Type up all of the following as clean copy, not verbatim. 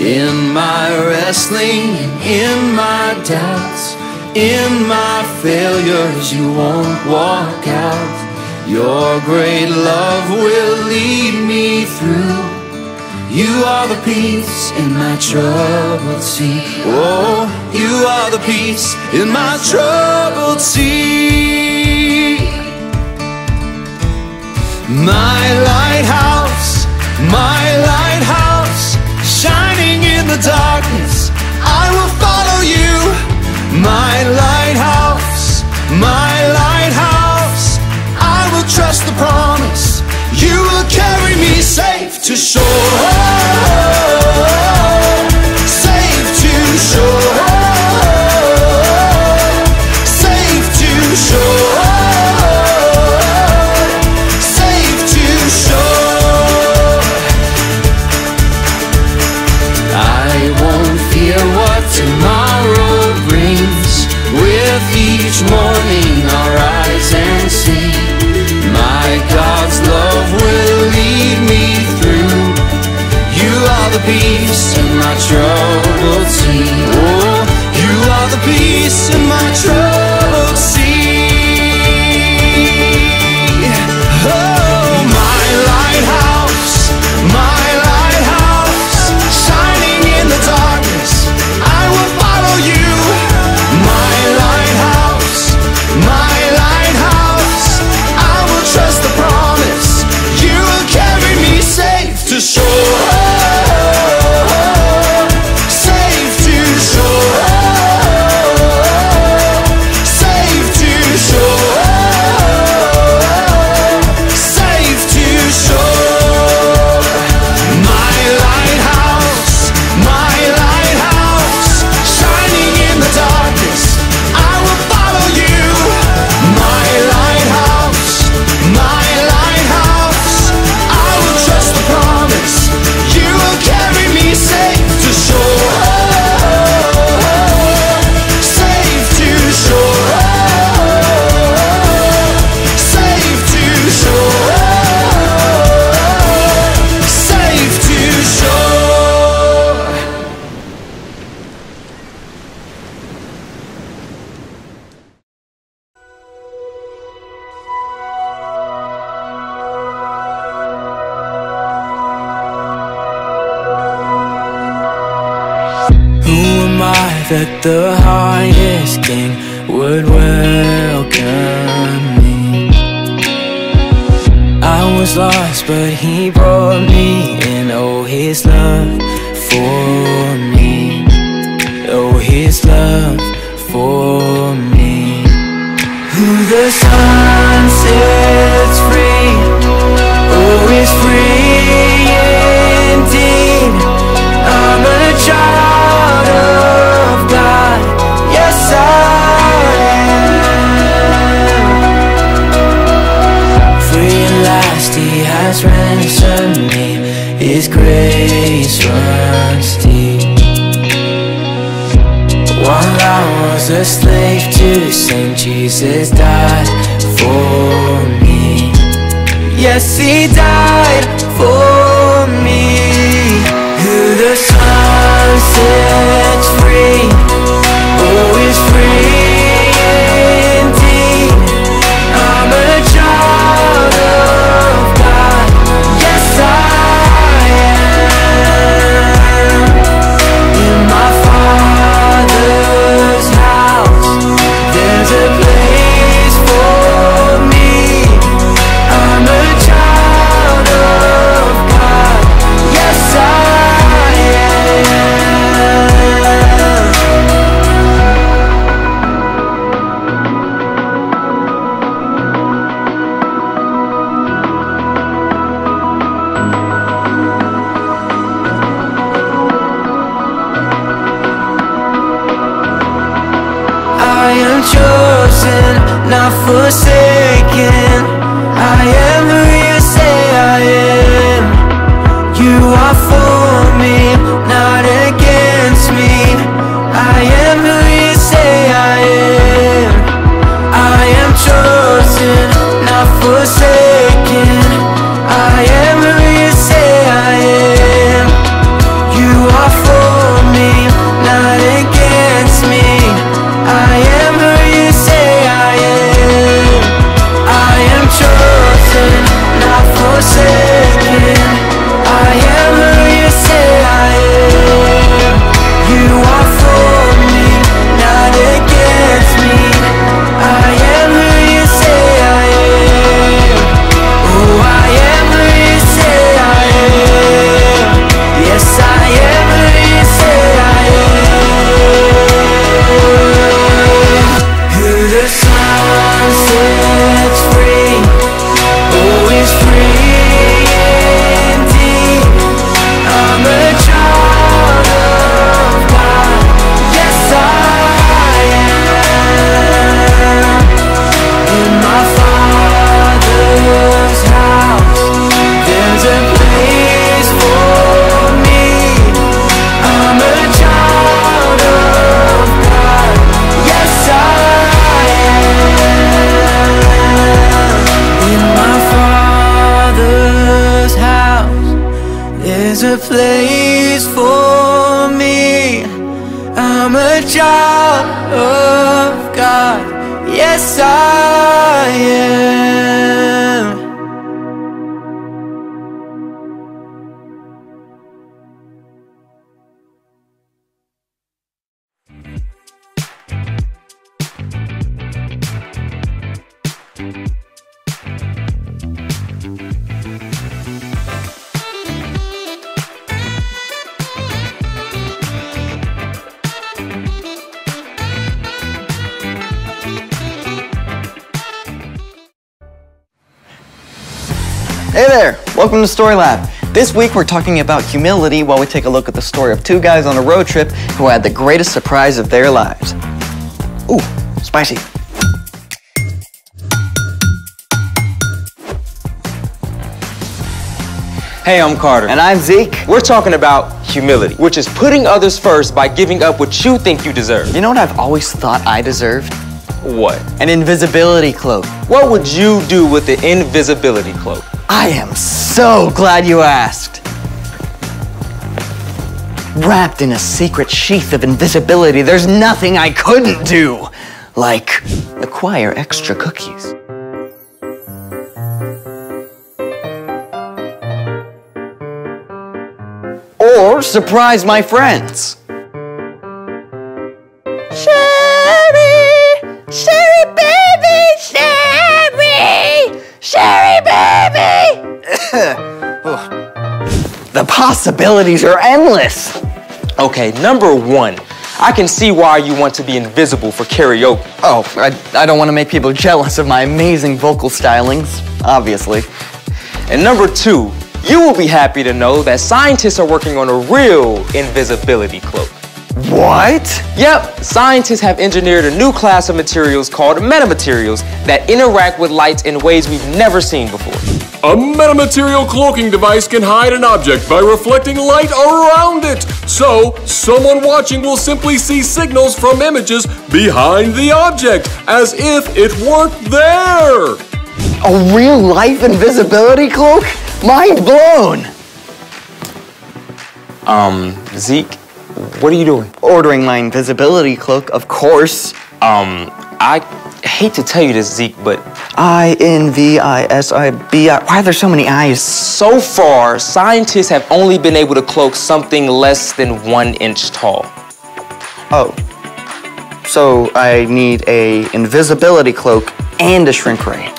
In my wrestling, in my doubts, in my failures, you won't walk out. Your great love will lead me through. You are the peace in my troubled sea. Oh, you are the peace in my troubled sea. My lighthouse, shining in the darkness, I will follow you. My lighthouse, I will trust the promise. You will carry me safe to shore, safe to shore, safe to shore, safe to shore. I won't fear what tomorrow brings. With each morning I'll rise and see. My God's love will lead me through. You are the peace in my troubled sea. Oh, you are the peace in my troubled sea. Oh, my lighthouse, shining in the darkness, I will follow you. My lighthouse, I will trust the promise. You will carry me safe to shore, safe to shore, safe to shore, safe to shore. My lighthouse, shining in the darkness, I will follow you. My lighthouse, I will trust the promise. You will carry me safe to shore, safe to shore, safe to shore, safe to shore. Who am I that the highest king would welcome me? I was lost but he brought me in. Oh, his love for me. Oh, his love for me. Who the sun sets free, oh, is free indeed. I'm a child of God, yes I am. Free at last he has ransomed me. His grace runs deep. While I was a slave to sin, Jesus died for me. Yes, he died for me. Who the sun sets free, oh, is free indeed. I'm a child of God, yes I am. In my Father's house, there's a place for me. I'm a child of God, yes I am. I am chosen, not forsaken. I am who you say I am. You are for me, not against me. I am who you say I am. I am chosen, not forsaken. I am who you say I am. You are for yes I am. Hey there, welcome to Story Lab. This week we're talking about humility while we take a look at the story of two guys on a road trip who had the greatest surprise of their lives. Ooh, spicy. Hey, I'm Carter. And I'm Zeke. We're talking about humility, which is putting others first by giving up what you think you deserve. You know what I've always thought I deserved? What? An invisibility cloak. What would you do with the invisibility cloak? I am so glad you asked. Wrapped in a secret sheath of invisibility, there's nothing I couldn't do. Like acquire extra cookies. Or surprise my friends. Sherry, Sherry baby, Sherry, Sherry baby. The possibilities are endless. Okay, number one, I can see why you want to be invisible for karaoke. Oh, I don't want to make people jealous of my amazing vocal stylings, obviously. And number two, you will be happy to know that scientists are working on a real invisibility cloak. What? Yep, scientists have engineered a new class of materials called metamaterials that interact with light in ways we've never seen before. A metamaterial cloaking device can hide an object by reflecting light around it. So, someone watching will simply see signals from images behind the object, as if it weren't there. A real-life invisibility cloak? Mind blown! Zeke, what are you doing? Ordering my invisibility cloak, of course. I hate to tell you this, Zeke, but I-N-V-I-S-I-B-I. Why are there so many I's? so far, scientists have only been able to cloak something less than 1 inch tall. Oh. So I need a invisibility cloak and a shrink ray.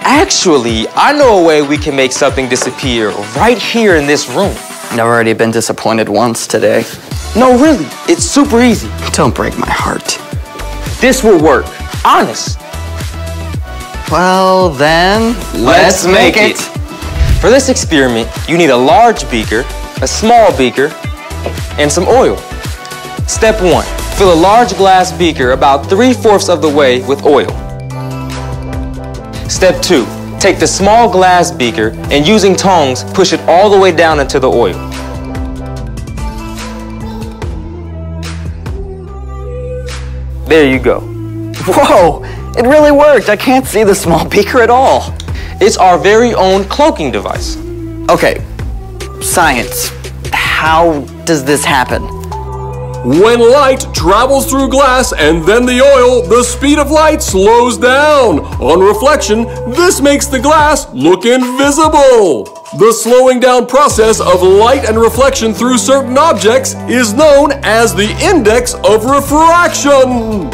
Actually, I know a way we can make something disappear right here in this room. I've already been disappointed once today. No, really, it's super easy. Don't break my heart. This will work, honest. Well, then, let's make it. For this experiment, you need a large beaker, a small beaker, and some oil. Step 1, fill a large glass beaker about 3/4 of the way with oil. Step 2, take the small glass beaker and using tongs, push it all the way down into the oil. There you go. Whoa, it really worked. I can't see the small beaker at all. It's our very own cloaking device. Okay, science. How does this happen? When light travels through glass and then the oil, the speed of light slows down. On reflection, this makes the glass look invisible. The slowing down process of light and reflection through certain objects is known as the index of refraction.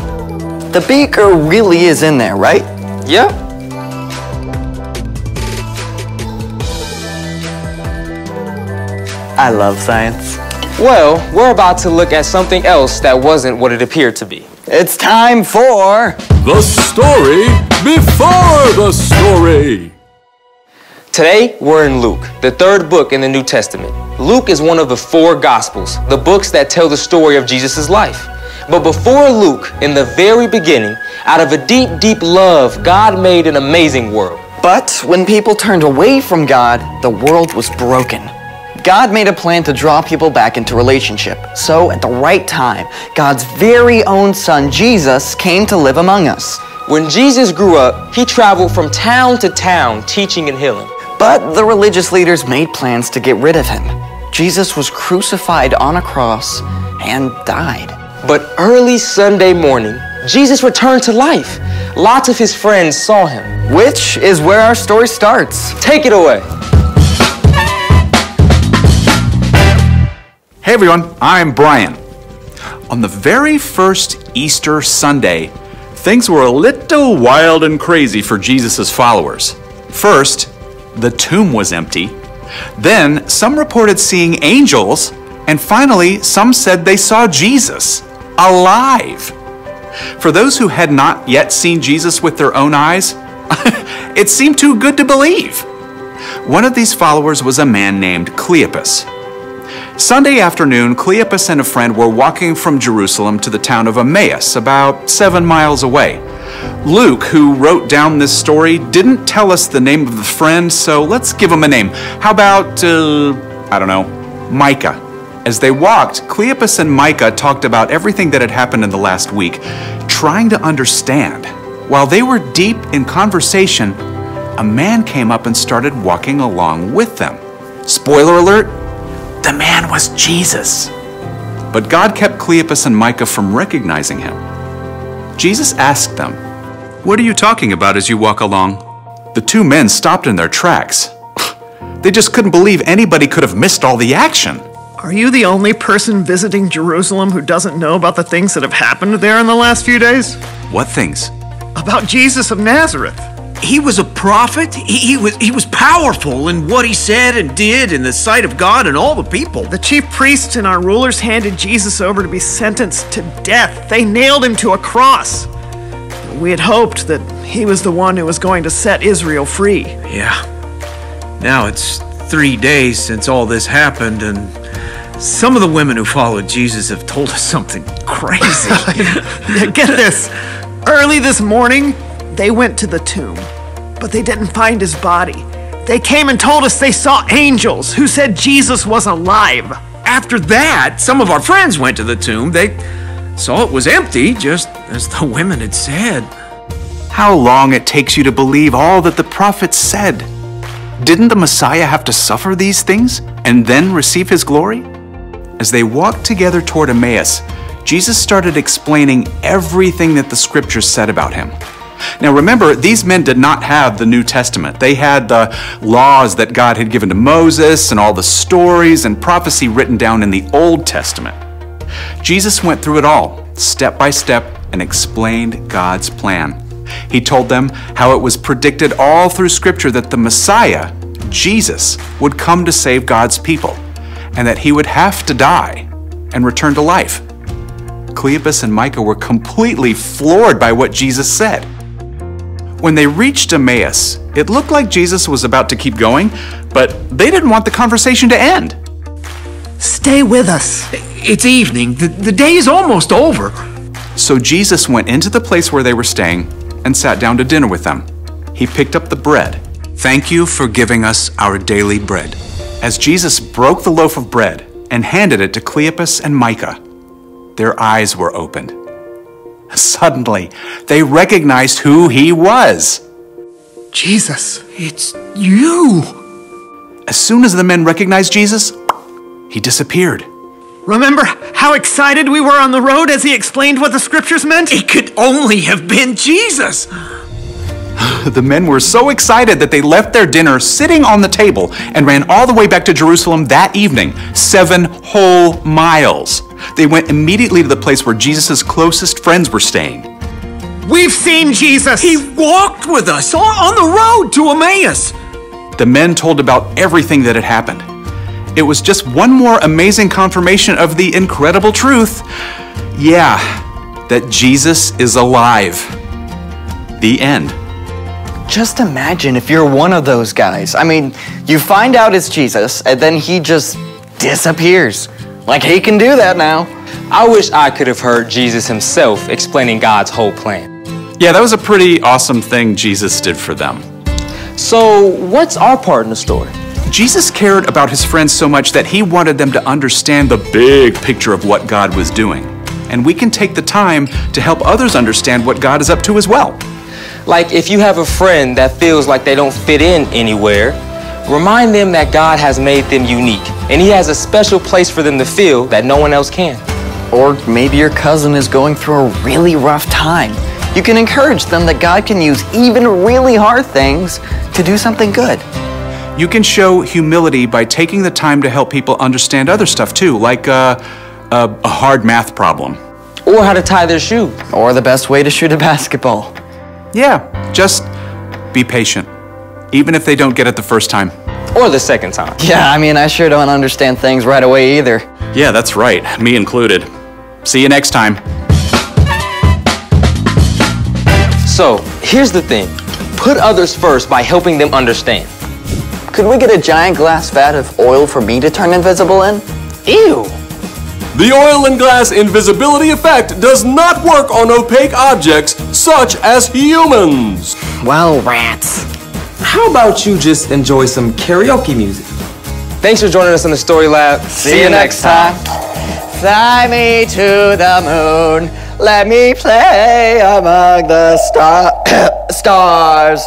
The beaker really is in there, right? Yep. I love science. Well, we're about to look at something else that wasn't what it appeared to be. It's time for... The story before the story. Today, we're in Luke, the 3rd book in the New Testament. Luke is one of the 4 Gospels, the books that tell the story of Jesus' life. But before Luke, in the very beginning, out of a deep, deep love, God made an amazing world. But when people turned away from God, the world was broken. God made a plan to draw people back into relationship. So at the right time, God's very own son, Jesus, came to live among us. When Jesus grew up, he traveled from town to town, teaching and healing. But the religious leaders made plans to get rid of him. Jesus was crucified on a cross and died. But early Sunday morning, Jesus returned to life. Lots of his friends saw him. Which is where our story starts. Take it away. Hey everyone, I'm Brian. On the very first Easter Sunday, things were a little wild and crazy for Jesus' followers. First, the tomb was empty. Then, some reported seeing angels. And finally, some said they saw Jesus alive. For those who had not yet seen Jesus with their own eyes, it seemed too good to believe. One of these followers was a man named Cleopas. Sunday afternoon, Cleopas and a friend were walking from Jerusalem to the town of Emmaus, about 7 miles away. Luke, who wrote down this story, didn't tell us the name of the friend, so let's give him a name. How about, Micah. As they walked, Cleopas and Micah talked about everything that had happened in the last week, trying to understand. While they were deep in conversation, a man came up and started walking along with them. Spoiler alert, the man was Jesus. But God kept Cleopas and Micah from recognizing him. Jesus asked them, "What are you talking about as you walk along?" The two men stopped in their tracks. They just couldn't believe anybody could have missed all the action. Are you the only person visiting Jerusalem who doesn't know about the things that have happened there in the last few days? What things? About Jesus of Nazareth. He was a prophet. He was powerful in what he said and did in the sight of God and all the people. The chief priests and our rulers handed Jesus over to be sentenced to death. They nailed him to a cross. We had hoped that he was the one who was going to set Israel free. Yeah. Now it's 3 days since all this happened, and some of the women who followed Jesus have told us something crazy. Get this. Early this morning, they went to the tomb, but they didn't find his body. They came and told us they saw angels who said Jesus was alive. After that, some of our friends went to the tomb. They saw it was empty, just as the women had said. How long it takes you to believe all that the prophets said. Didn't the Messiah have to suffer these things and then receive his glory? As they walked together toward Emmaus, Jesus started explaining everything that the scriptures said about him. Now remember, these men did not have the New Testament. They had the laws that God had given to Moses and all the stories and prophecy written down in the Old Testament. Jesus went through it all, step by step, and explained God's plan. He told them how it was predicted all through Scripture that the Messiah, Jesus, would come to save God's people, and that he would have to die and return to life. Cleopas and Micah were completely floored by what Jesus said. When they reached Emmaus, it looked like Jesus was about to keep going, but they didn't want the conversation to end. Stay with us. It's evening. The day is almost over. So Jesus went into the place where they were staying and sat down to dinner with them. He picked up the bread. "Thank you for giving us our daily bread." As Jesus broke the loaf of bread and handed it to Cleopas and Micah, their eyes were opened. Suddenly, they recognized who he was. Jesus. It's you. As soon as the men recognized Jesus, he disappeared. Remember how excited we were on the road as he explained what the scriptures meant? It could only have been Jesus. The men were so excited that they left their dinner sitting on the table and ran all the way back to Jerusalem that evening, 7 whole miles. They went immediately to the place where Jesus' closest friends were staying. We've seen Jesus! He walked with us on the road to Emmaus. The men told about everything that had happened. It was just one more amazing confirmation of the incredible truth. Yeah, that Jesus is alive. The end. Just imagine if you're one of those guys. I mean, you find out it's Jesus, and then he just disappears. Like he can do that now. I wish I could have heard Jesus himself explaining God's whole plan. Yeah, that was a pretty awesome thing Jesus did for them. So, what's our part in the story? Jesus cared about his friends so much that he wanted them to understand the big picture of what God was doing. And we can take the time to help others understand what God is up to as well. Like if you have a friend that feels like they don't fit in anywhere, remind them that God has made them unique, and he has a special place for them to feel that no one else can. Or maybe your cousin is going through a really rough time. You can encourage them that God can use even really hard things to do something good. You can show humility by taking the time to help people understand other stuff too, like a hard math problem. Or how to tie their shoe. Or the best way to shoot a basketball. Yeah, just be patient, even if they don't get it the first time. Or the second time. Yeah, I mean, I sure don't understand things right away either. Yeah, that's right, me included. See you next time. So, here's the thing. Put others first by helping them understand. Could we get a giant glass vat of oil for me to turn invisible in? Ew! The oil and glass invisibility effect does not work on opaque objects such as humans. Well, rats. How about you just enjoy some karaoke music? Thanks for joining us on the Story Lab. See you next time. Fly me to the moon. Let me play among the stars.